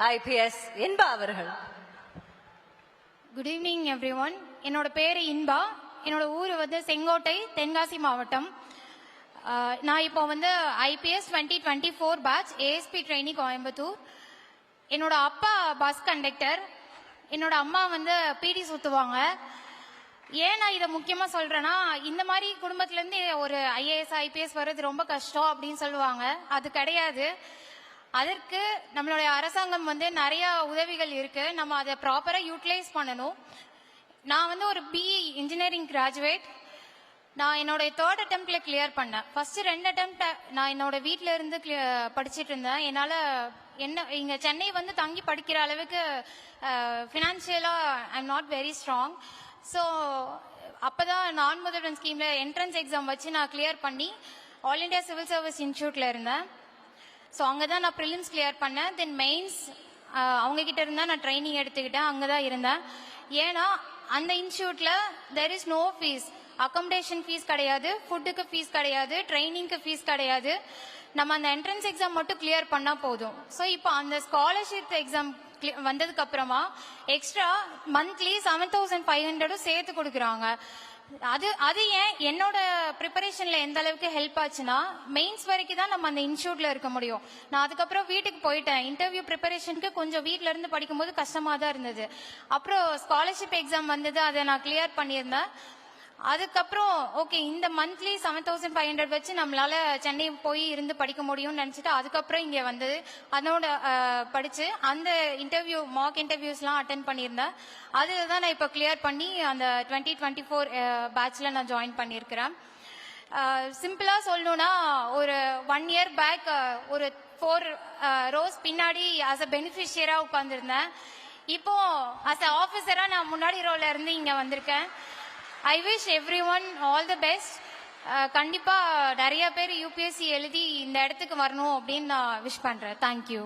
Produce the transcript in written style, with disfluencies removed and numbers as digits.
IPS Inba அவர்கள். Good evening everyone. என்னோட பேர் இன்பா. என்னோட ஊர் வந்து செங்கோட்டை, தென்காசி மாவட்டம். நான் இப்போ வந்து IPS 2024 batch ASP trainee Coimbatore. என்னோட அப்பா பஸ் கண்டக்டர், என்னோட அம்மா வந்து பிடி சுற்றுவாங்க. ஏன் நான் இதை முக்கியமாக சொல்கிறேன்னா, இந்த மாதிரி குடும்பத்துலேருந்து ஒரு ஐஏஎஸ் ஐபிஎஸ் வர்றது ரொம்ப கஷ்டம் அப்படின்னு சொல்லுவாங்க. அது கிடையாது. அதற்கு நம்மளுடைய அரசாங்கம் வந்து நிறைய உதவிகள் இருக்குது. நம்ம அதை ப்ராப்பராக யூட்டிலைஸ் பண்ணணும். நான் வந்து ஒரு பிஇ இன்ஜினியரிங் கிராஜுவேட். நான் என்னோட 3rd அட்டெம்ப்ட்ல கிளியர் பண்ணேன். ஃபர்ஸ்ட் 2 அட்டெம்ப்ட் நான் என்னோட வீட்டில இருந்து படிச்சுட்டு இருந்தேன். என்னால் இங்கே சென்னை வந்து தங்கி படிக்கிற அளவுக்கு ஃபினான்ஷியலாக I am not very strong. So அப்போ தான் நான் முதல்வன் ஸ்கீமில் என்ட்ரன்ஸ் எக்ஸாம் வச்சு நான் கிளியர் பண்ணி ஆல் இண்டியா சிவில் சர்வீஸ் இன்ஸ்டியூட்டில் இருந்தேன். ஸோ அங்கே தான் நான் ப்ரிலிம்ஸ் கிளியர் பண்ணேன். தென் மெயின்ஸ் அவங்கக்கிட்ட இருந்தால் நான் ட்ரைனிங் எடுத்துக்கிட்டேன். அங்கே தான் இருந்தேன். ஏன்னா அந்த இன்ஸ்டியூட்டில் there is no fees. Accommodation fees கிடையாது, ஃபுட்டுக்கு ஃபீஸ் கிடையாது, ட்ரைனிங்க்கு ஃபீஸ் கிடையாது. நம்ம அந்த என்ட்ரன்ஸ் எக்ஸாம் மட்டும் கிளியர் பண்ணால் போதும். ஸோ இப்போ அந்த ஸ்காலர்ஷிப் எக்ஸாம் வந்ததுக்கு அப்புறமா எக்ஸ்ட்ரா மந்த்லி 7,500 சேர்த்து கொடுக்குறாங்க. அது ஏன் என்னோட ப்ரிப்பரேஷனில் எந்த அளவுக்கு ஹெல்ப் ஆச்சுன்னா, மெயின்ஸ் வரைக்கும் தான் நம்ம அந்த இன்ஸ்டியூட்டில் இருக்க முடியும். நான் அதுக்கப்புறம் வீட்டுக்கு போயிட்டேன். இன்டர்வியூ ப்ரிப்பரேஷனுக்கு கொஞ்சம் வீட்டில் இருந்து படிக்கும்போது கஷ்டமாக தான் இருந்தது. அப்புறம் ஸ்காலர்ஷிப் எக்ஸாம் வந்தது, அதை நான் கிளியர் பண்ணியிருந்தேன். அதுக்கப்புறம் ஓகே, இந்த மந்த்லி 7,500 வச்சு நம்மளால சென்னை போய் இருந்து படிக்க முடியும்னு நினச்சிட்டு அதுக்கப்புறம் இங்கே வந்தது. அதோட படித்து அந்த மார்க் இன்டர்வியூஸ்லாம் அட்டென்ட் பண்ணியிருந்தேன். அதில் தான் நான் இப்போ கிளியர் பண்ணி அந்த 2024 பேட்சில் நான் ஜாயின் பண்ணியிருக்கிறேன். சிம்பிளாக சொல்லணுன்னா, ஒரு 1 இயர் பேக் ஒரு 4 rows பின்னாடி ஆஸ் அ பெனிஃபிஷியராக உட்காந்துருந்தேன். இப்போ ஆஸ் அ ஆஃபீஸராக நான் முன்னாடி ரோல இருந்து இங்கே வந்திருக்கேன். I wish every one all the best. கண்டிப்பாக நிறைய பேர் யூபிஎஸ்சி எழுதி இந்த இடத்துக்கு வரணும் அப்படின்னு நான் விஷ் பண்ணுறேன். தேங்க்யூ.